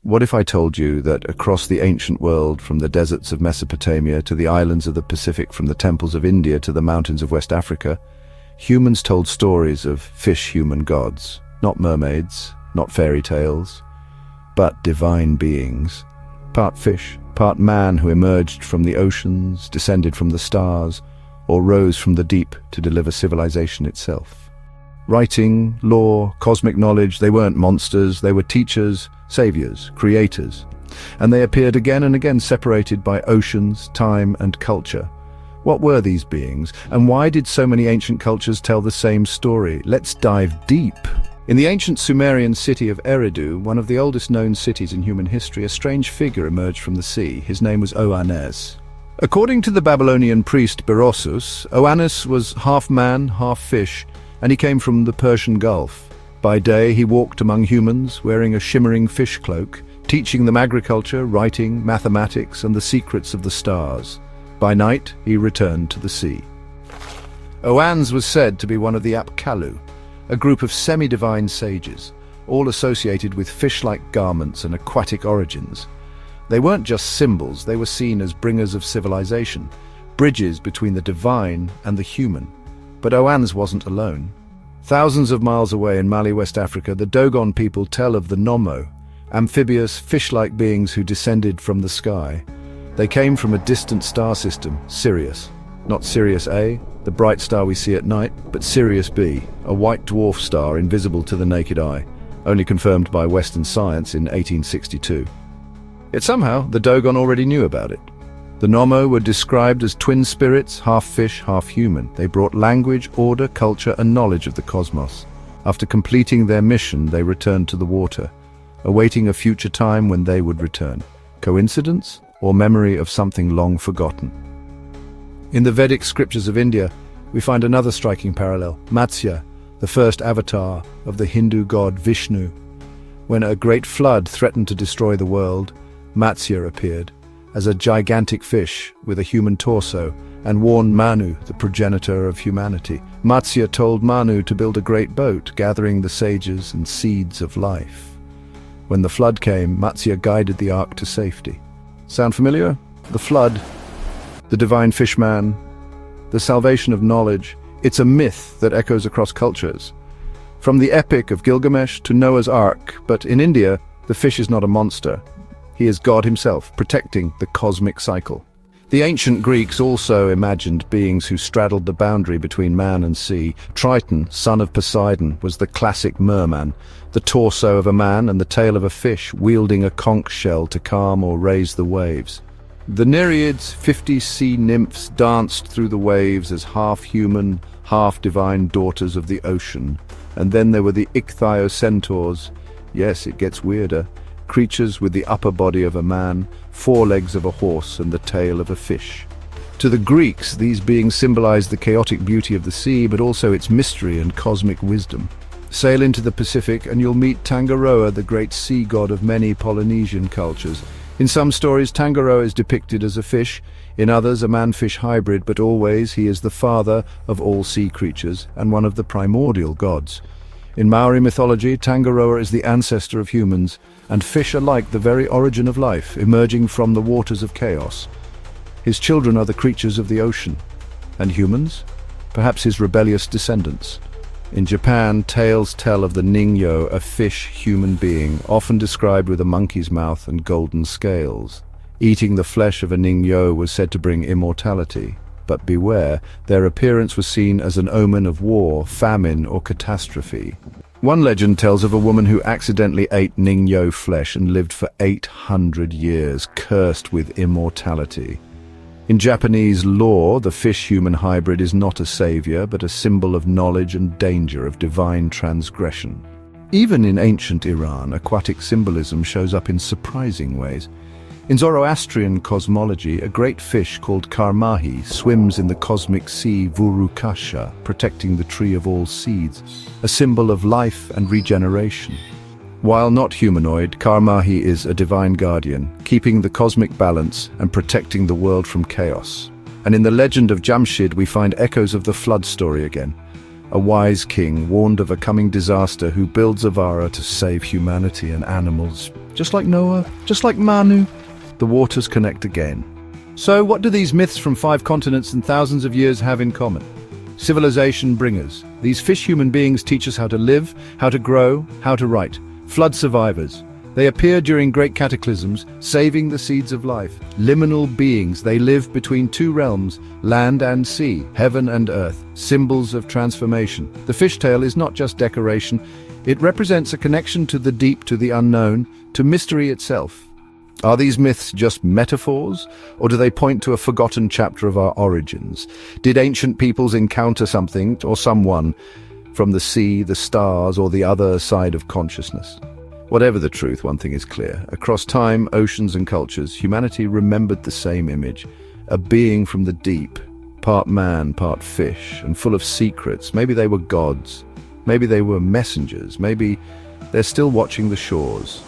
What if I told you that across the ancient world, from the deserts of Mesopotamia to the islands of the Pacific, from the temples of India to the mountains of West Africa, humans told stories of fish-human gods, not mermaids, not fairy tales, but divine beings, part fish, part man who emerged from the oceans, descended from the stars, or rose from the deep to deliver civilization itself. Writing, law, cosmic knowledge, they weren't monsters, they were teachers, saviors, creators. And they appeared again and again separated by oceans, time, and culture. What were these beings, and why did so many ancient cultures tell the same story? Let's dive deep. In the ancient Sumerian city of Eridu, one of the oldest known cities in human history, a strange figure emerged from the sea. His name was Oannes. According to the Babylonian priest Berossus, Oannes was half man, half fish, and he came from the Persian Gulf. By day he walked among humans, wearing a shimmering fish cloak, teaching them agriculture, writing, mathematics, and the secrets of the stars. By night he returned to the sea. Oannes was said to be one of the Apkallu, a group of semi-divine sages, all associated with fish-like garments and aquatic origins. They weren't just symbols, they were seen as bringers of civilization, bridges between the divine and the human. But Oannes wasn't alone. Thousands of miles away in Mali, West Africa, the Dogon people tell of the Nommo, amphibious, fish-like beings who descended from the sky. They came from a distant star system, Sirius. Not Sirius A, the bright star we see at night, but Sirius B, a white dwarf star invisible to the naked eye, only confirmed by Western science in 1862. Yet somehow, the Dogon already knew about it. The Nommo were described as twin spirits, half fish, half human. They brought language, order, culture, and knowledge of the cosmos. After completing their mission, they returned to the water, awaiting a future time when they would return. Coincidence, or memory of something long forgotten? In the Vedic scriptures of India, we find another striking parallel, Matsya, the first avatar of the Hindu god Vishnu. When a great flood threatened to destroy the world, Matsya appeared as a gigantic fish with a human torso and warned Manu, the progenitor of humanity. Matsya told Manu to build a great boat, gathering the sages and seeds of life. When the flood came, Matsya guided the ark to safety. Sound familiar? The flood, the divine fishman, the salvation of knowledge. It's a myth that echoes across cultures. From the epic of Gilgamesh to Noah's Ark, but in India, the fish is not a monster. He is God himself, protecting the cosmic cycle. The ancient Greeks also imagined beings who straddled the boundary between man and sea. Triton, son of Poseidon, was the classic merman, the torso of a man and the tail of a fish, wielding a conch shell to calm or raise the waves. The Nereids, 50 sea nymphs, danced through the waves as half-human, half-divine daughters of the ocean. And then there were the ichthyocentaurs. Yes, it gets weirder. Creatures with the upper body of a man, forelegs of a horse, and the tail of a fish. To the Greeks, these beings symbolized the chaotic beauty of the sea, but also its mystery and cosmic wisdom. Sail into the Pacific and you'll meet Tangaroa, the great sea god of many Polynesian cultures. In some stories, Tangaroa is depicted as a fish, in others a man-fish hybrid, but always he is the father of all sea creatures and one of the primordial gods. In Maori mythology, Tangaroa is the ancestor of humans, and fish are like the very origin of life, emerging from the waters of chaos. His children are the creatures of the ocean. And humans? Perhaps his rebellious descendants. In Japan, tales tell of the Ningyo, a fish-human being, often described with a monkey's mouth and golden scales. Eating the flesh of a Ningyo was said to bring immortality. But beware, their appearance was seen as an omen of war, famine, or catastrophe. One legend tells of a woman who accidentally ate Ningyo flesh and lived for 800 years, cursed with immortality. In Japanese lore, the fish-human hybrid is not a savior, but a symbol of knowledge and danger, of divine transgression. Even in ancient Iran, aquatic symbolism shows up in surprising ways. In Zoroastrian cosmology, a great fish called Kar Mahi swims in the cosmic sea Vurukasha, protecting the tree of all seeds, a symbol of life and regeneration. While not humanoid, Kar Mahi is a divine guardian, keeping the cosmic balance and protecting the world from chaos. And in the legend of Jamshid, we find echoes of the flood story again. A wise king warned of a coming disaster who builds a vara to save humanity and animals. Just like Noah, just like Manu, the waters connect again. So what do these myths from 5 continents and thousands of years have in common? Civilization bringers. These fish-human beings teach us how to live, how to grow, how to write. Flood survivors. They appear during great cataclysms, saving the seeds of life. Liminal beings. They live between 2 realms, land and sea, heaven and earth, symbols of transformation. The fishtail is not just decoration. It represents a connection to the deep, to the unknown, to mystery itself. Are these myths just metaphors, or do they point to a forgotten chapter of our origins? Did ancient peoples encounter something, or someone, from the sea, the stars, or the other side of consciousness? Whatever the truth, one thing is clear. Across time, oceans and cultures, humanity remembered the same image. A being from the deep, part man, part fish, and full of secrets. Maybe they were gods. Maybe they were messengers. Maybe they're still watching the shores.